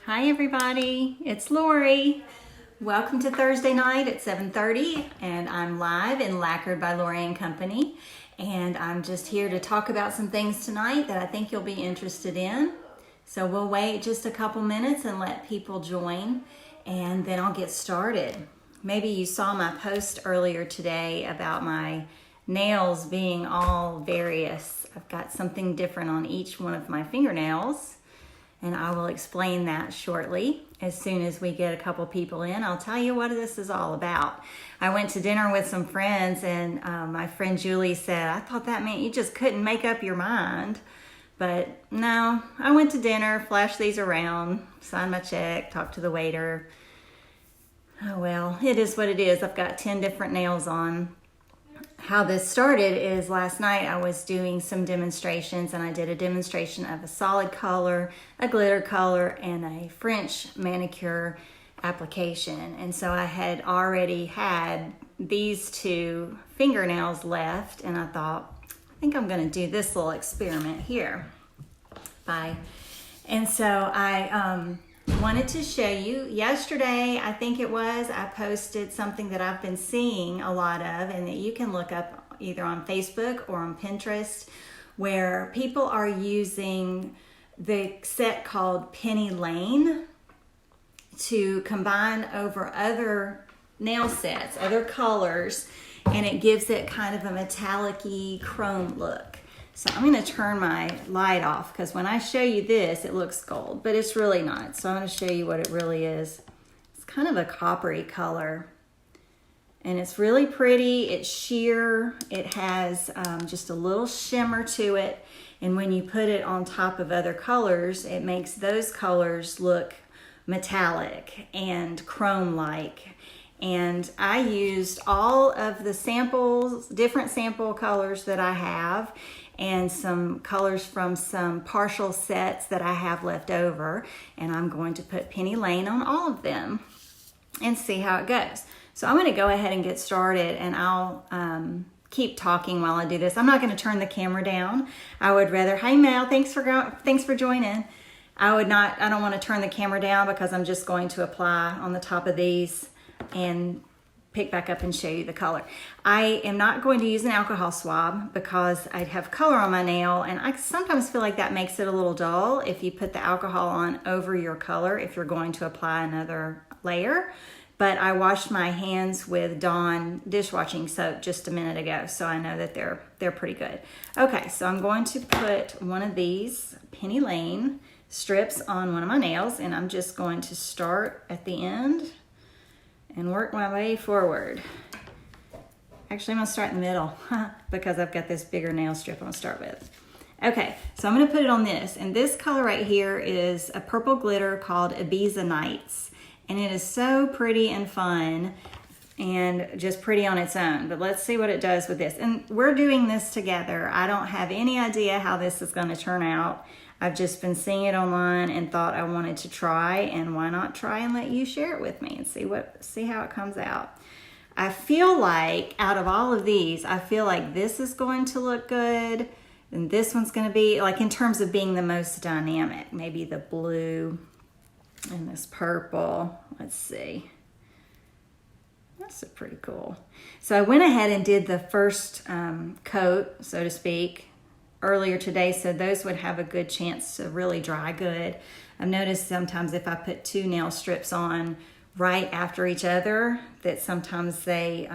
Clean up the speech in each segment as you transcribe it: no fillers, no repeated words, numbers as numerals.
Hi everybody, it's Lori. Welcome to Thursday night at 7:30 and I'm live in Lacquered by Lori & Company, and I'm just here to talk about some things tonight that I think you'll be interested in. So we'll wait just a couple minutes and let people join, and then I'll get started. Maybe you saw my post earlier today about my nails being all various. I've got something different on each one of my fingernails, and I will explain that shortly. As soon as we get a couple people in, I'll tell you what this is all about. I went to dinner with some friends, and my friend Julie said, I thought that meant you just couldn't make up your mind. But no, I went to dinner, flashed these around, signed my check, talked to the waiter. Oh well, it is what it is. I've got 10 different nails on. How this started is last night I was doing some demonstrations, and I did a demonstration of a solid color, a glitter color, and a French manicure application. And so I had already had these two fingernails left, and I thought, I think I'm going to do this little experiment here. And so I wanted to show you. Yesterday, I think it was, I posted something that I've been seeing a lot of, and that you can look up either on Facebook or on Pinterest, where people are using the set called Penny Lane to combine over other nail sets, other colors, and it gives it kind of a metallic-y chrome look. So I'm going to turn my light off, because when I show you this, it looks gold, but it's really not. So I'm going to show you what it really is. It's kind of a coppery color, and it's really pretty. It's sheer. It has just a little shimmer to it, and when you put it on top of other colors, it makes those colors look metallic and chrome-like. And I used all of the samples, different sample colors that I have, and some colors from some partial sets that I have left over, and I'm going to put Penny Lane on all of them and see how it goes. So I'm going to go ahead and get started, and I'll keep talking while I do this. I'm not going to turn the camera down. I would rather, hey Mel, thanks for joining. I don't want to turn the camera down, because I'm just going to apply on the top of these and pick back up and show you the color. I am not going to use an alcohol swab, because I have color on my nail, and I sometimes feel like that makes it a little dull if you put the alcohol on over your color if you're going to apply another layer. But I washed my hands with Dawn dishwashing soap just a minute ago, so I know that they're pretty good. Okay, so I'm going to put one of these Penny Lane strips on one of my nails, and I'm just going to start at the end and work my way forward. Actually, I'm gonna start in the middle because I've got this bigger nail strip I'm gonna start with. Okay, so I'm gonna put it on this, and this color right here is a purple glitter called Ibiza Nights, and it is so pretty and fun, and just pretty on its own. But let's see what it does with this. And we're doing this together. I don't have any idea how this is gonna turn out. I've just been seeing it online and thought I wanted to try, and why not try and let you share it with me and see how it comes out. I feel like out of all of these, I feel like this is going to look good, and this one's going to be, like, in terms of being the most dynamic, maybe the blue and this purple. Let's see. That's pretty cool. So I went ahead and did the first coat, so to speak, earlier today, so those would have a good chance to really dry good. I've noticed sometimes if I put two nail strips on right after each other, that sometimes they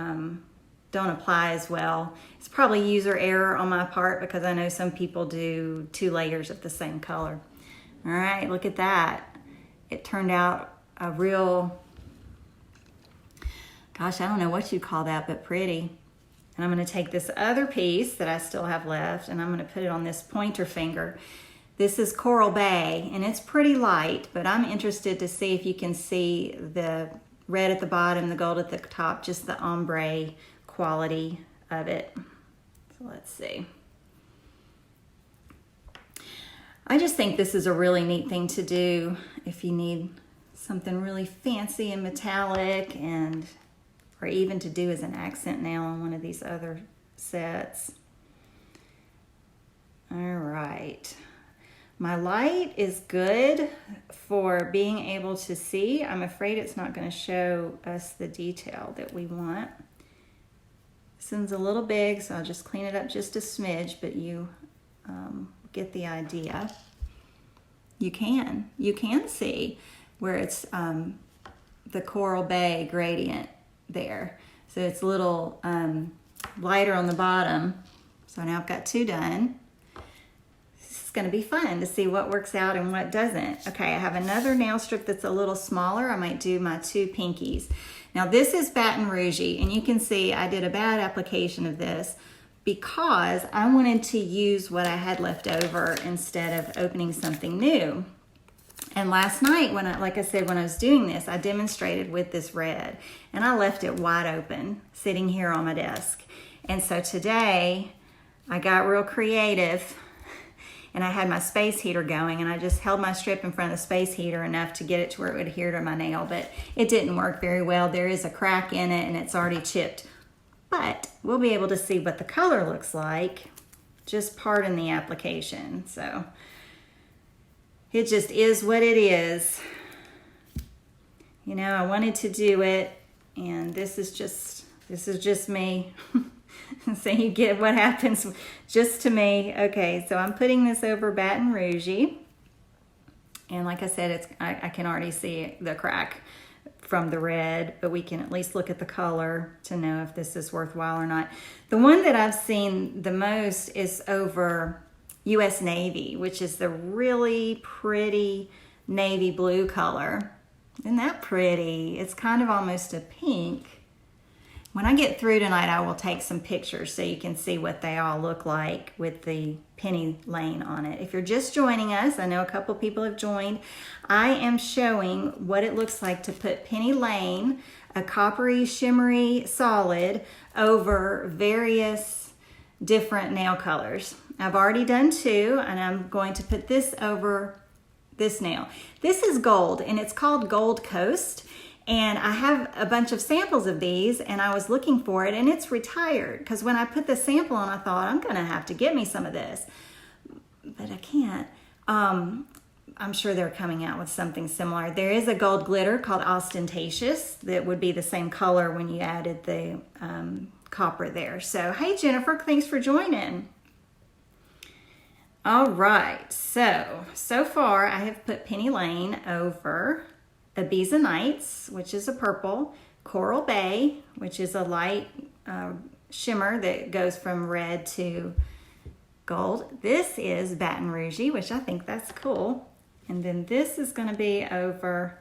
don't apply as well. It's probably user error on my part, because I know some people do 2 layers of the same color. All right, look at that. It turned out a real, gosh, I don't know what you'd call that, but pretty. And I'm going to take this other piece that I still have left, and I'm going to put it on this pointer finger. This is Coral Bay, and it's pretty light, but I'm interested to see if you can see the red at the bottom, the gold at the top, just the ombre quality of it. So let's see. I just think this is a really neat thing to do if you need something really fancy and metallic, and or even to do as an accent nail on one of these other sets. All right. My light is good for being able to see. I'm afraid it's not going to show us the detail that we want. This one's a little big, so I'll just clean it up just a smidge, but you get the idea. You can see where it's the Coral Bay gradient there. So it's a little lighter on the bottom. So now I've got 2 done. This is going to be fun to see what works out and what doesn't. Okay, I have another nail strip that's a little smaller. I might do my 2 pinkies. Now this is Baton Rougey, and you can see I did a bad application of this because I wanted to use what I had left over instead of opening something new. And last night, like I said, when I was doing this, I demonstrated with this red, and I left it wide open, sitting here on my desk. And so today, I got real creative, and I had my space heater going, and I just held my strip in front of the space heater enough to get it to where it would adhere to my nail, but it didn't work very well. There is a crack in it, and it's already chipped. But we'll be able to see what the color looks like, just pardon the application. So it just is what it is. You know, I wanted to do it, and this is just me. So you get what happens just to me. Okay, so I'm putting this over Baton Rougey. And like I said, I can already see the crack from the red, but we can at least look at the color to know if this is worthwhile or not. The one that I've seen the most is over US Navy, which is the really pretty navy blue color. Isn't that pretty? It's kind of almost a pink. When I get through tonight, I will take some pictures so you can see what they all look like with the penny lane on it. If you're just joining us, I know a couple people have joined. I am showing what it looks like to put penny lane, a coppery, shimmery solid, over various different nail colors. I've already done 2, and I'm going to put this over this nail. This is gold, and it's called Gold Coast. And I have a bunch of samples of these, and I was looking for it, and it's retired. Because when I put the sample on, I thought, I'm going to have to get me some of this. But I can't. I'm sure they're coming out with something similar. There is a gold glitter called Ostentatious that would be the same color when you added the copper there. So, hey, Jennifer, thanks for joining. All right, so far I have put Penny Lane over Ibiza Nights, which is a purple, Coral Bay, which is a light shimmer that goes from red to gold. This is Baton Rougey, which I think that's cool. And then this is going to be over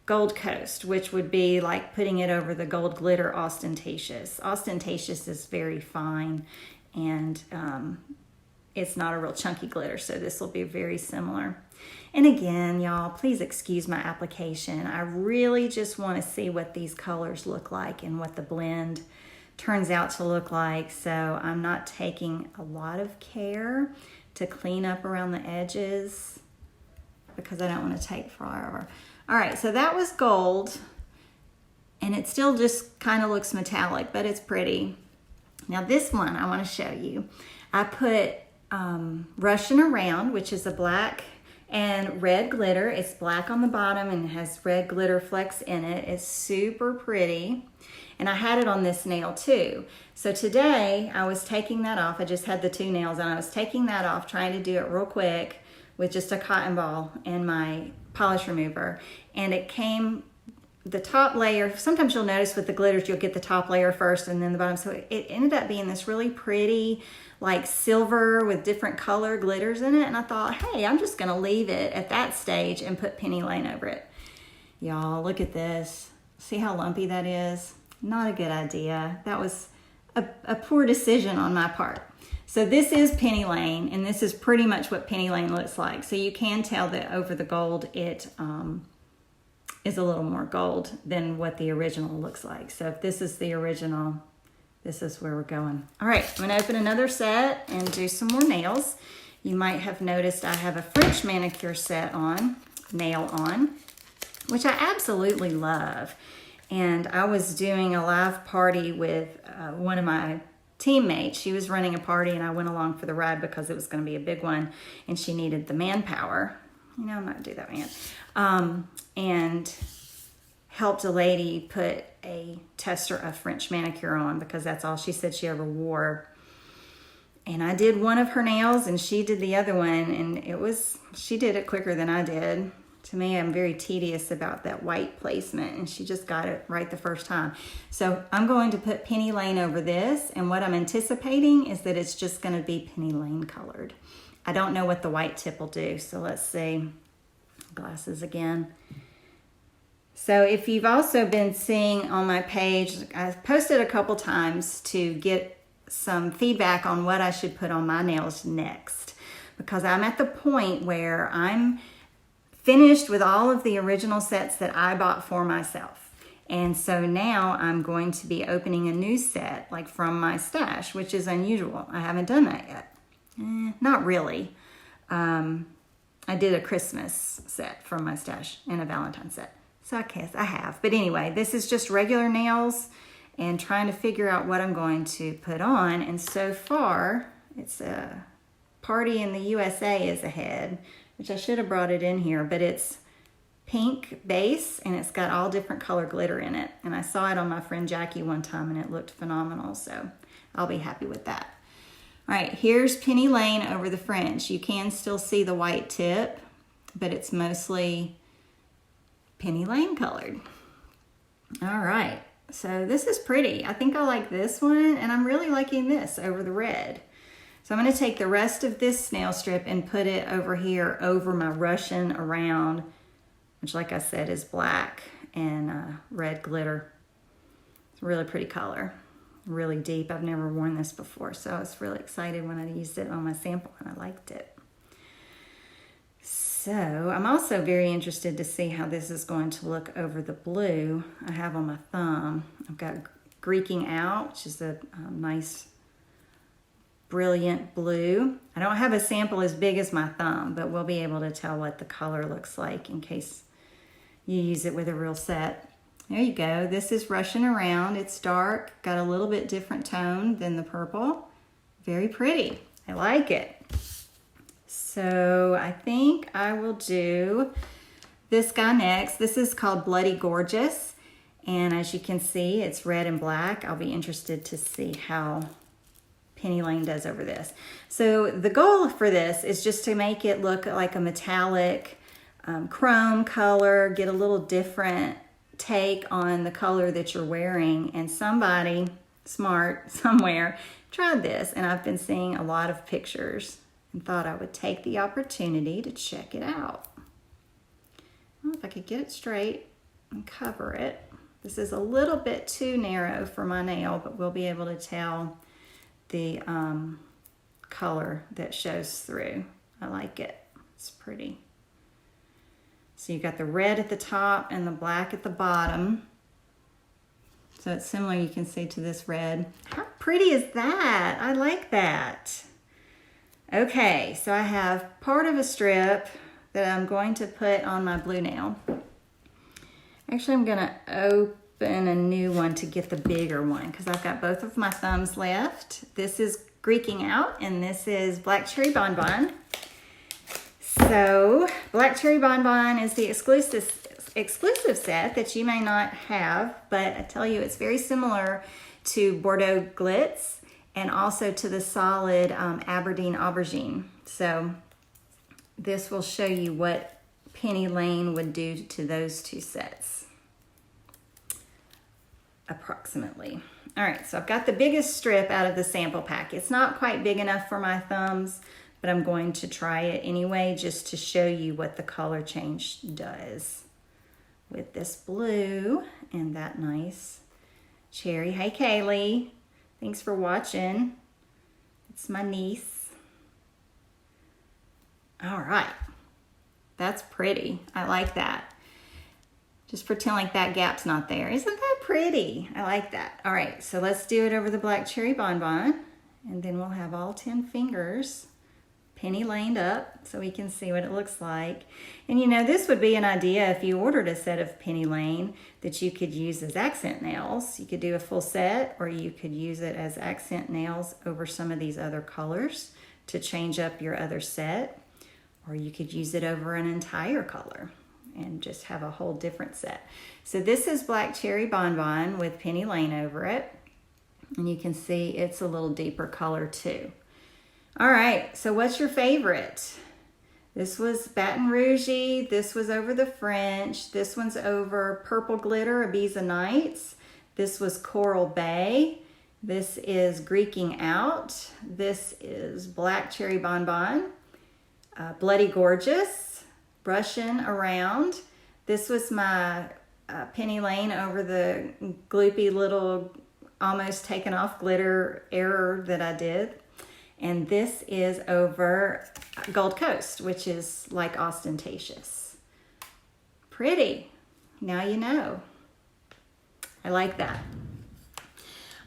Gold Coast, which would be like putting it over the gold glitter Ostentatious. Ostentatious is very fine, and it's not a real chunky glitter, so this will be very similar. And again, y'all, please excuse my application. I really just want to see what these colors look like and what the blend turns out to look like. So I'm not taking a lot of care to clean up around the edges because I don't want to take forever. All right, so that was gold, and it still just kind of looks metallic, but it's pretty. Now this one I want to show you. I put Russian Around, which is a black and red glitter. It's black on the bottom and has red glitter flecks in it. It's super pretty. And I had it on this nail too. So today I was taking that off. I just had the 2 nails and I was taking that off, trying to do it real quick with just a cotton ball and my polish remover. And it came, the top layer, sometimes you'll notice with the glitters, you'll get the top layer first and then the bottom. So it ended up being this really pretty, like silver with different color glitters in it. And I thought, hey, I'm just gonna leave it at that stage and put Penny Lane over it. Y'all, look at this. See how lumpy that is? Not a good idea. That was a poor decision on my part. So this is Penny Lane, and this is pretty much what Penny Lane looks like. So you can tell that over the gold, it is a little more gold than what the original looks like. So if this is the original, this is where we're going. All right, I'm gonna open another set and do some more nails. You might have noticed I have a French manicure set on, nail on, which I absolutely love. And I was doing a live party with one of my teammate. She was running a party and I went along for the ride because it was going to be a big one and she needed the manpower. You know, I'm not going to do that, man. And helped a lady put a tester of French manicure on because that's all she said she ever wore. And I did one of her nails and she did the other one, and she did it quicker than I did. To me, I'm very tedious about that white placement, and she just got it right the first time. So I'm going to put Penny Lane over this, and what I'm anticipating is that it's just going to be Penny Lane colored. I don't know what the white tip will do, so let's see. Glasses again. So if you've also been seeing on my page, I've posted a couple times to get some feedback on what I should put on my nails next, because I'm at the point where I'm finished with all of the original sets that I bought for myself. And so now I'm going to be opening a new set, like from my stash, which is unusual. I haven't done that yet. Not really. I did a Christmas set from my stash and a Valentine's set. So I guess I have. But anyway, this is just regular nails and trying to figure out what I'm going to put on. And so far, it's a Party in the USA is ahead, which I should have brought it in here, but it's pink base and it's got all different color glitter in it. And I saw it on my friend Jackie one time and it looked phenomenal, so I'll be happy with that. All right, here's Penny Lane over the French. You can still see the white tip, but it's mostly Penny Lane colored. All right, so this is pretty. I think I like this one, and I'm really liking this over the red. So I'm going to take the rest of this nail strip and put it over here over my Russian around, which, like I said, is black and red glitter. It's a really pretty color, really deep. I've never worn this before, so I was really excited when I used it on my sample and I liked it. So I'm also very interested to see how this is going to look over the blue I have on my thumb. I've got Greeking Out, which is a nice, brilliant blue. I don't have a sample as big as my thumb, but we'll be able to tell what the color looks like in case you use it with a real set. There you go. This is Russian Around. It's dark, got a little bit different tone than the purple. Very pretty. I like it. So I think I will do this guy next. This is called Bloody Gorgeous. And as you can see, it's red and black. I'll be interested to see how Penny Lane does over this. So the goal for this is just to make it look like a metallic chrome color, get a little different take on the color that you're wearing. And somebody smart somewhere tried this, and I've been seeing a lot of pictures and thought I would take the opportunity to check it out. Well, if I could get it straight and cover it. This is a little bit too narrow for my nail, but we'll be able to tell the color that shows through. I like it. It's pretty. So you've got the red at the top and the black at the bottom. So it's similar, you can see, to this red. How pretty is that? I like that. Okay, so I have part of a strip that I'm going to put on my blue nail. Actually, I'm gonna open a new one to get the bigger one because I've got both of my thumbs left. This is Greeking Out and this is Black Cherry Bonbon. So Black Cherry Bonbon is the exclusive set that you may not have, but I tell you, it's very similar to Bordeaux Glitz and also to the solid Aberdeen Aubergine. So this will show you what Penny Lane would do to those two sets, approximately. All right, so I've got the biggest strip out of the sample pack. It's not quite big enough for my thumbs, but I'm going to try it anyway just to show you what the color change does with this blue and that nice cherry. Hey, Kaylee. Thanks for watching. It's my niece. All right. That's pretty. I like that. Just pretend like that gap's not there. Isn't that pretty? I like that. All right, so let's do it over the Black Cherry Bonbon, and then we'll have all 10 fingers penny laned up so we can see what it looks like. And you know, this would be an idea if you ordered a set of penny lane that you could use as accent nails. You could do a full set, or you could use it as accent nails over some of these other colors to change up your other set, or you could use it over an entire color and just have a whole different set. So this is Black Cherry Bonbon with penny lane over it. And you can see it's a little deeper color too. All right, so what's your favorite? This was Baton Rougey. This was over the French. This one's over Purple Glitter, Ibiza Nights. This was Coral Bay. This is Greeking Out. This is Black Cherry Bonbon. Bloody Gorgeous, Brushing Around. This was my penny lane over the gloopy little almost taken off glitter error that I did. And this is over Gold Coast, which is like ostentatious. Pretty. Now you know. I like that.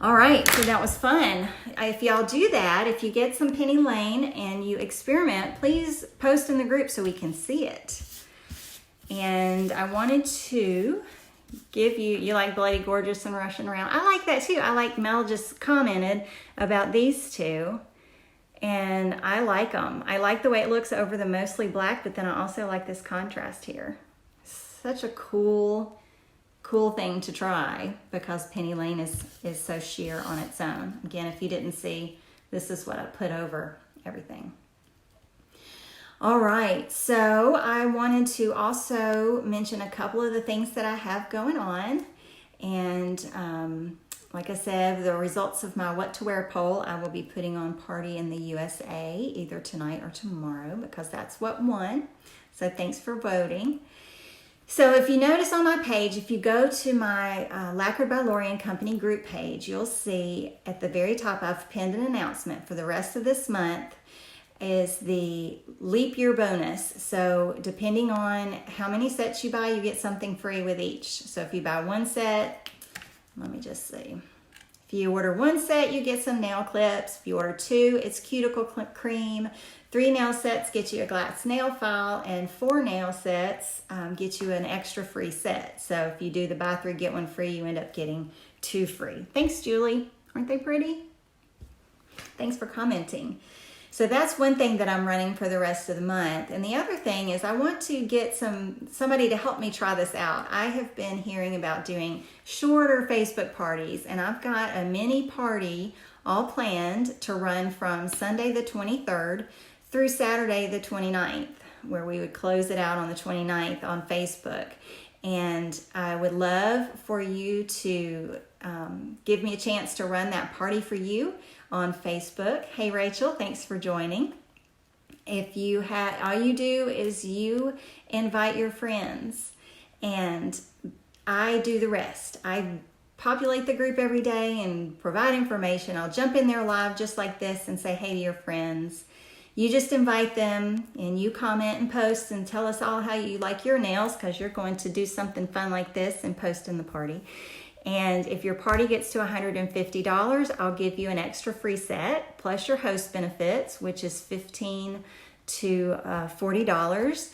All right, so that was fun. If y'all do that, if you get some penny lane and you experiment, please post in the group so we can see it. And I wanted to give you like Bloody Gorgeous and Rushing Around. I like that too. I like Mel just commented about these two. And I like them. I like the way it looks over the mostly black, but then I also like this contrast here. Such a cool thing to try because penny lane is so sheer on its own. Again, if you didn't see, this is what I put over everything. All right, so I wanted to also mention a couple of the things that I have going on. And like I said, the results of my what to wear poll, I will be putting on Party in the USA either tonight or tomorrow because that's what won. So thanks for voting. So if you notice on my page, if you go to my Lacquered by Lori and Company group page, you'll see at the very top I've pinned an announcement for the rest of this month is the leap year bonus. So depending on how many sets you buy, you get something free with each. So if you buy one set, let me just see. If you order one set, you get some nail clips. If you order two, it's cuticle cream. 3 nail sets get you a glass nail file, and 4 nail sets get you an extra free set. So if you do the buy 3, get 1 free, you end up getting 2 free. Thanks, Julie. Aren't they pretty? Thanks for commenting. So that's one thing that I'm running for the rest of the month. And the other thing is I want to get somebody to help me try this out. I have been hearing about doing shorter Facebook parties, and I've got a mini party all planned to run from Sunday the 23rd through Saturday the 29th, where we would close it out on the 29th on Facebook. And I would love for you to give me a chance to run that party for you on Facebook. Hey Rachel, thanks for joining. If you all you do is you invite your friends and I do the rest. I populate the group every day and provide information. I'll jump in there live just like this and say hey to your friends. You just invite them and you comment and post and tell us all how you like your nails because you're going to do something fun like this and post in the party. And if your party gets to $150, I'll give you an extra free set plus your host benefits, which is $15 to $40.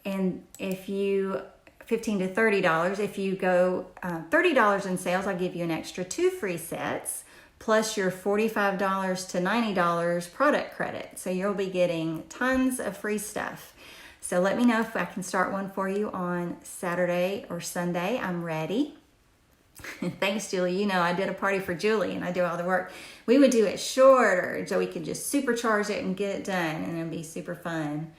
And if you $15 to $30, if you go $30 in sales, I'll give you an extra 2 free sets plus your $45 to $90 product credit. So you'll be getting tons of free stuff. So let me know if I can start one for you on Saturday or Sunday. I'm ready. Thanks, Julie. You know, I did a party for Julie and I do all the work. We would do it shorter so we could just supercharge it and get it done, and it'd be super fun.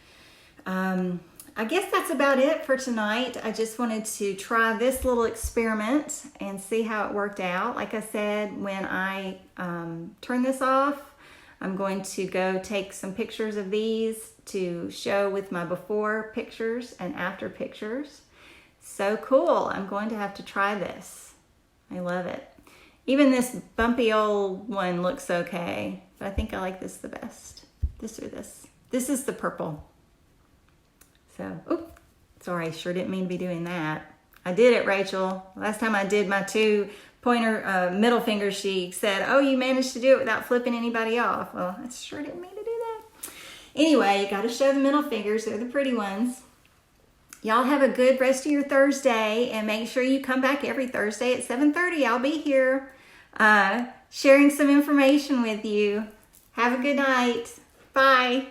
I guess that's about it for tonight. I just wanted to try this little experiment and see how it worked out. Like I said, when I turn this off, I'm going to go take some pictures of these to show with my before pictures and after pictures. So cool. I'm going to have to try this. I love it. Even this bumpy old one looks okay, but I think I like this the best. This or this. This is the purple. So, oops, sorry, sure didn't mean to be doing that. I did it, Rachel. Last time I did my 2 pointer middle finger, she said, oh, you managed to do it without flipping anybody off. Well, I sure didn't mean to do that. Anyway, you got to show the middle fingers. They're the pretty ones. Y'all have a good rest of your Thursday, and make sure you come back every Thursday at 7:30. I'll be here sharing some information with you. Have a good night. Bye.